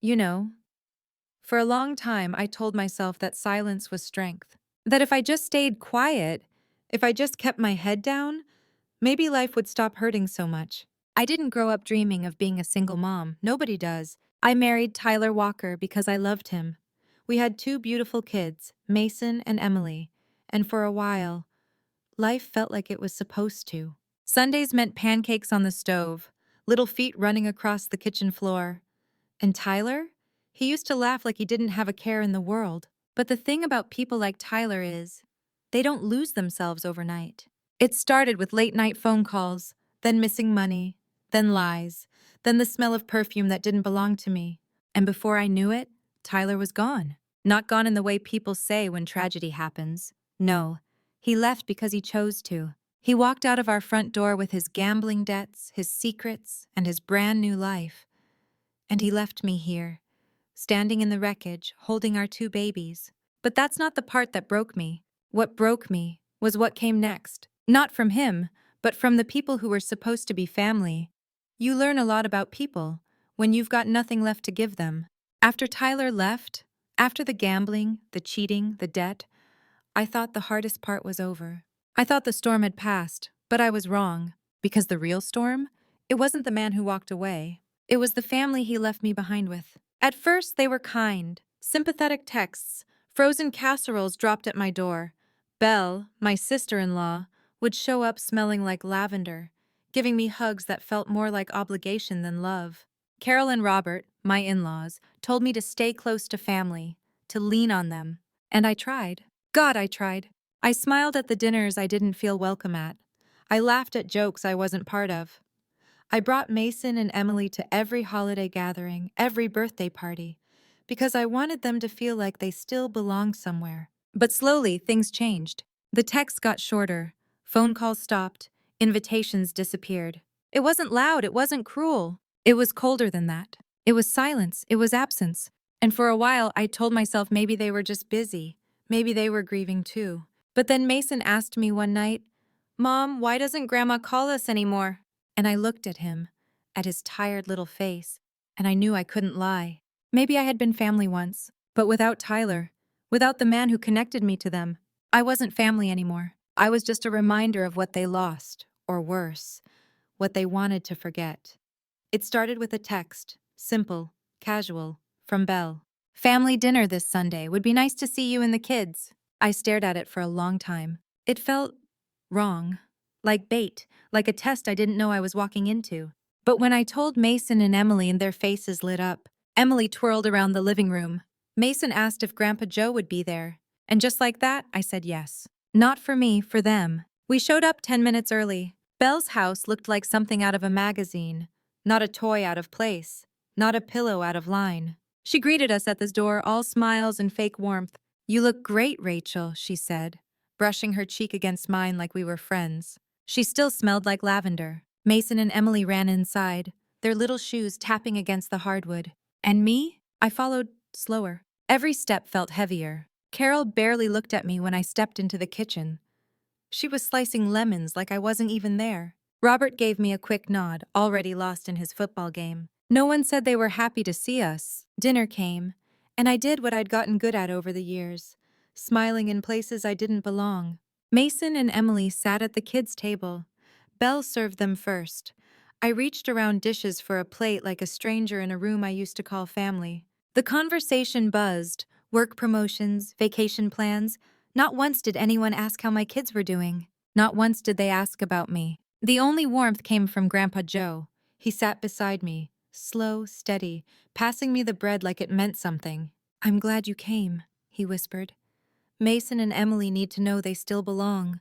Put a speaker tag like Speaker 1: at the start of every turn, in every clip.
Speaker 1: You know, for a long time I told myself that silence was strength. That if I just stayed quiet, if I just kept my head down, maybe life would stop hurting so much. I didn't grow up dreaming of being a single mom. Nobody does. I married Tyler Walker because I loved him. We had two beautiful kids, Mason and Emily, and for a while, life felt like it was supposed to. Sundays meant pancakes on the stove, little feet running across the kitchen floor. And Tyler? He used to laugh like he didn't have a care in the world. But the thing about people like Tyler is, they don't lose themselves overnight. It started with late-night phone calls, then missing money, then lies, then the smell of perfume that didn't belong to me. And before I knew it, Tyler was gone. Not gone in the way people say when tragedy happens. No, he left because he chose to. He walked out of our front door with his gambling debts, his secrets, and his brand new life. And he left me here, standing in the wreckage, holding our two babies. But that's not the part that broke me. What broke me was what came next. Not from him, but from the people who were supposed to be family. You learn a lot about people when you've got nothing left to give them. After Tyler left, after the gambling, the cheating, the debt, I thought the hardest part was over. I thought the storm had passed, but I was wrong. Because the real storm? It wasn't the man who walked away. It was the family he left me behind with. At first, they were kind, sympathetic texts, frozen casseroles dropped at my door. Belle, my sister-in-law, would show up smelling like lavender, giving me hugs that felt more like obligation than love. Carol and Robert, my in-laws, told me to stay close to family, to lean on them. And I tried. God, I tried. I smiled at the dinners I didn't feel welcome at. I laughed at jokes I wasn't part of. I brought Mason and Emily to every holiday gathering, every birthday party, because I wanted them to feel like they still belonged somewhere. But slowly, things changed. The texts got shorter, phone calls stopped, invitations disappeared. It wasn't loud, it wasn't cruel. It was colder than that. It was silence, it was absence. And for a while, I told myself maybe they were just busy. Maybe they were grieving too. But then Mason asked me one night, "Mom, why doesn't Grandma call us anymore?" And I looked at him, at his tired little face, and I knew I couldn't lie. Maybe I had been family once, but without Tyler, without the man who connected me to them, I wasn't family anymore. I was just a reminder of what they lost, or worse, what they wanted to forget. It started with a text, simple, casual, from Belle. "Family dinner this Sunday. Would be nice to see you and the kids." I stared at it for a long time. It felt wrong. Like bait, like a test I didn't know I was walking into. But when I told Mason and Emily and their faces lit up, Emily twirled around the living room. Mason asked if Grandpa Joe would be there. And just like that, I said yes. Not for me, for them. We showed up 10 minutes early. Belle's house looked like something out of a magazine. Not a toy out of place. Not a pillow out of line. She greeted us at the door, all smiles and fake warmth. "You look great, Rachel," she said, brushing her cheek against mine like we were friends. She still smelled like lavender. Mason and Emily ran inside, their little shoes tapping against the hardwood. And me? I followed slower. Every step felt heavier. Carol barely looked at me when I stepped into the kitchen. She was slicing lemons like I wasn't even there. Robert gave me a quick nod, already lost in his football game. No one said they were happy to see us. Dinner came, and I did what I'd gotten good at over the years, smiling in places I didn't belong. Mason and Emily sat at the kids' table. Belle served them first. I reached around dishes for a plate like a stranger in a room I used to call family. The conversation buzzed, work promotions, vacation plans. Not once did anyone ask how my kids were doing. Not once did they ask about me. The only warmth came from Grandpa Joe. He sat beside me, slow, steady, passing me the bread like it meant something. "I'm glad you came," he whispered. "Mason and Emily need to know they still belong,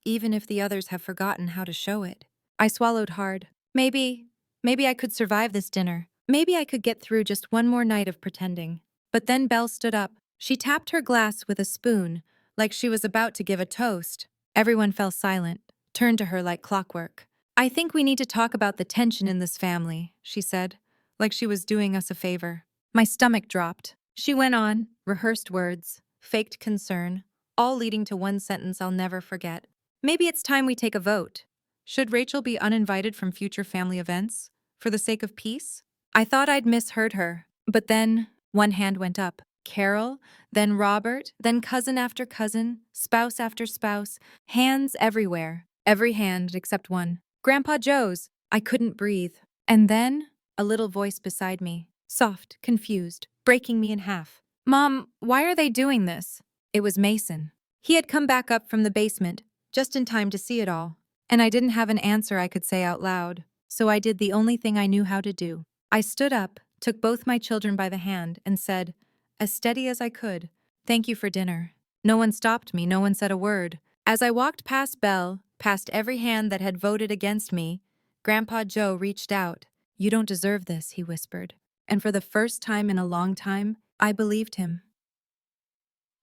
Speaker 1: even if the others have forgotten how to show it." I swallowed hard. Maybe I could survive this dinner. Maybe I could get through just one more night of pretending. But then Belle stood up. She tapped her glass with a spoon, like she was about to give a toast. Everyone fell silent, turned to her like clockwork. "I think we need to talk about the tension in this family," she said, like she was doing us a favor. My stomach dropped. She went on, rehearsed words, faked concern, all leading to one sentence I'll never forget. "Maybe it's time we take a vote. Should Rachel be uninvited from future family events? For the sake of peace?" I thought I'd misheard her. But then one hand went up. Carol, then Robert, then cousin after cousin, spouse after spouse, hands everywhere. Every hand except one. Grandpa Joe's. I couldn't breathe. And then a little voice beside me, soft, confused, breaking me in half. Mom, why are they doing this? It was Mason. He had come back up from the basement, just in time to see it all. And I didn't have an answer I could say out loud, so I did the only thing I knew how to do. I stood up, took both my children by the hand, and said, as steady as I could, "Thank you for dinner." No one stopped me, no one said a word. As I walked past Belle, past every hand that had voted against me, Grandpa Joe reached out. "You don't deserve this," he whispered. And for the first time in a long time, I believed him.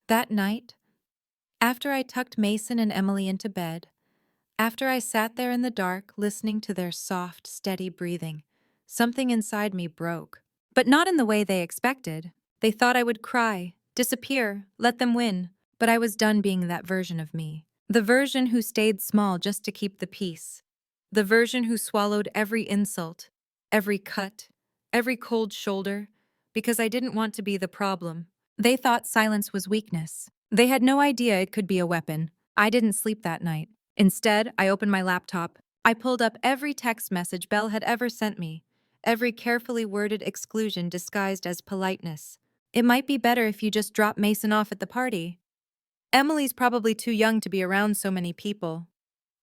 Speaker 1: That night, after I tucked Mason and Emily into bed, after I sat there in the dark listening to their soft, steady breathing, something inside me broke. But not in the way they expected. They thought I would cry, disappear, let them win. But I was done being that version of me. The version who stayed small just to keep the peace. The version who swallowed every insult, every cut, every cold shoulder, because I didn't want to be the problem. They thought silence was weakness. They had no idea it could be a weapon. I didn't sleep that night. Instead, I opened my laptop. I pulled up every text message Belle had ever sent me, every carefully worded exclusion disguised as politeness. It might be better if you just drop Mason off at the party. Emily's probably too young to be around so many people.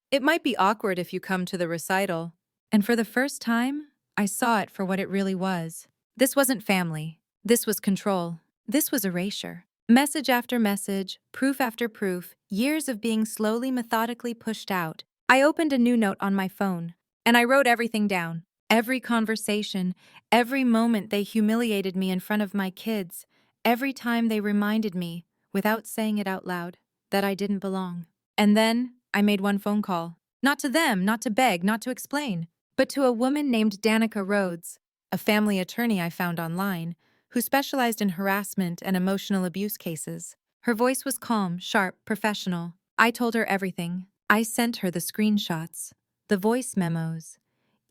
Speaker 1: It might be awkward if you come to the recital. And for the first time, I saw it for what it really was. This wasn't family. This was control. This was erasure. Message after message, proof after proof, years of being slowly, methodically pushed out. I opened a new note on my phone, and I wrote everything down. Every conversation, every moment they humiliated me in front of my kids, every time they reminded me, without saying it out loud, that I didn't belong. And then I made one phone call. Not to them, not to beg, not to explain, but to a woman named Danica Rhodes, a family attorney I found online, who specialized in harassment and emotional abuse cases. Her voice was calm, sharp, professional. I told her everything. I sent her the screenshots, the voice memos,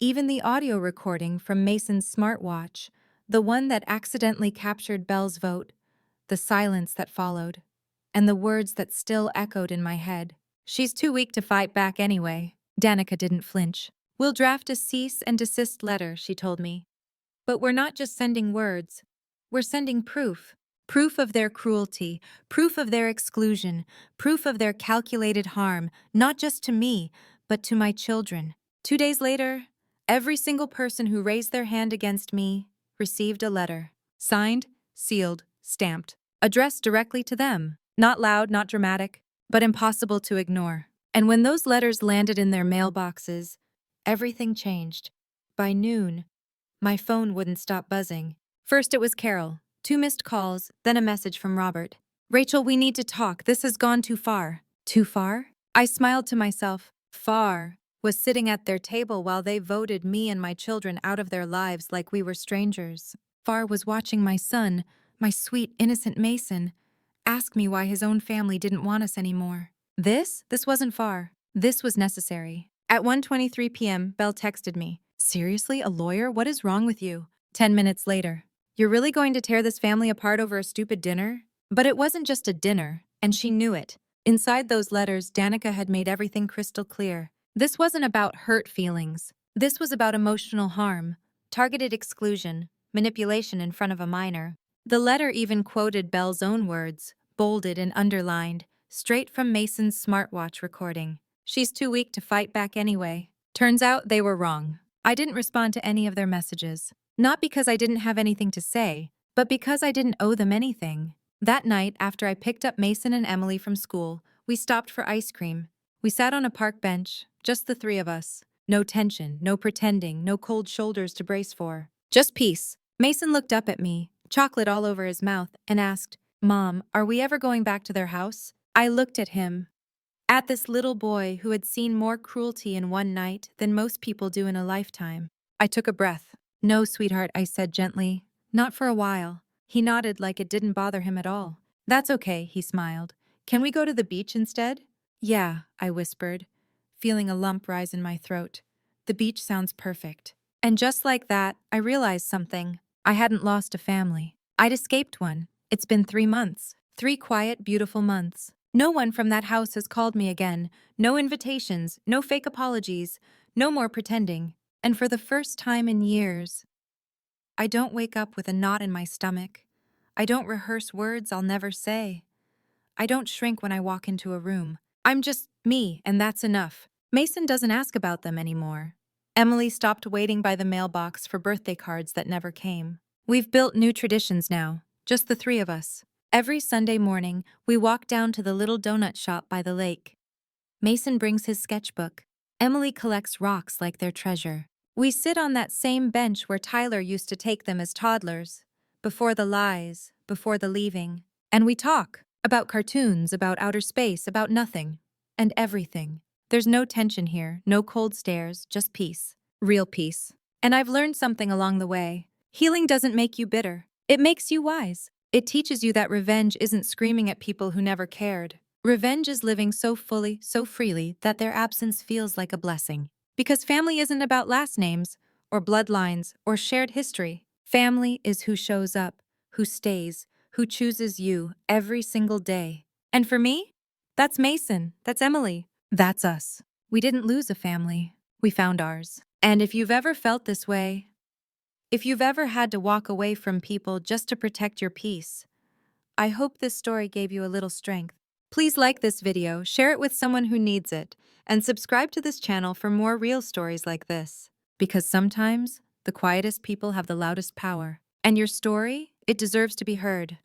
Speaker 1: even the audio recording from Mason's smartwatch, the one that accidentally captured Belle's vote, the silence that followed, and the words that still echoed in my head. "She's too weak to fight back anyway." Danica didn't flinch. "We'll draft a cease and desist letter," she told me. "But we're not just sending words. We're sending proof. Proof of their cruelty, proof of their exclusion, proof of their calculated harm, not just to me, but to my children." 2 days later, every single person who raised their hand against me received a letter. Signed, sealed, stamped. Addressed directly to them. Not loud, not dramatic, but impossible to ignore. And when those letters landed in their mailboxes, everything changed. By noon, my phone wouldn't stop buzzing. First it was Carol, 2 missed calls, then a message from Robert. "Rachel, we need to talk. This has gone too far." Too far? I smiled to myself. Far was sitting at their table while they voted me and my children out of their lives like we were strangers. Far was watching my son, my sweet, innocent Mason, ask me why his own family didn't want us anymore. This wasn't far. This was necessary. At 1:23 p.m., Belle texted me. "Seriously, a lawyer? What is wrong with you?" 10 minutes later. "You're really going to tear this family apart over a stupid dinner?" But it wasn't just a dinner, and she knew it. Inside those letters, Danica had made everything crystal clear. This wasn't about hurt feelings. This was about emotional harm, targeted exclusion, manipulation in front of a minor. The letter even quoted Belle's own words, bolded and underlined, straight from Mason's smartwatch recording. "She's too weak to fight back anyway." Turns out they were wrong. I didn't respond to any of their messages. Not because I didn't have anything to say, but because I didn't owe them anything. That night, after I picked up Mason and Emily from school, we stopped for ice cream. We sat on a park bench, just the 3 of us. No tension, no pretending, no cold shoulders to brace for. Just peace. Mason looked up at me, chocolate all over his mouth, and asked, "Mom, are we ever going back to their house?" I looked at him. At this little boy who had seen more cruelty in one night than most people do in a lifetime. I took a breath. "No, sweetheart," I said gently. "Not for a while." He nodded like it didn't bother him at all. "That's okay," he smiled. "Can we go to the beach instead?" "Yeah," I whispered, feeling a lump rise in my throat. The beach sounds perfect. And just like that, I realized something. I hadn't lost a family. I'd escaped one. It's been 3 months. 3 quiet, beautiful months. No one from that house has called me again. No invitations, no fake apologies, no more pretending. And for the first time in years, I don't wake up with a knot in my stomach. I don't rehearse words I'll never say. I don't shrink when I walk into a room. I'm just me, and that's enough. Mason doesn't ask about them anymore. Emily stopped waiting by the mailbox for birthday cards that never came. We've built new traditions now, just the three of us. Every Sunday morning, we walk down to the little donut shop by the lake. Mason brings his sketchbook. Emily collects rocks like their treasure. We sit on that same bench where Tyler used to take them as toddlers, before the lies, before the leaving. And we talk about cartoons, about outer space, about nothing and everything. There's no tension here, no cold stares, just peace. Real peace. And I've learned something along the way. Healing doesn't make you bitter. It makes you wise. It teaches you that revenge isn't screaming at people who never cared. Revenge is living so fully, so freely, that their absence feels like a blessing. Because family isn't about last names, or bloodlines, or shared history. Family is who shows up, who stays, who chooses you every single day. And for me, that's Mason, that's Emily, that's us. We didn't lose a family, we found ours. And if you've ever felt this way, if you've ever had to walk away from people just to protect your peace, I hope this story gave you a little strength. Please like this video, share it with someone who needs it, and subscribe to this channel for more real stories like this. Because sometimes, the quietest people have the loudest power. And your story, it deserves to be heard.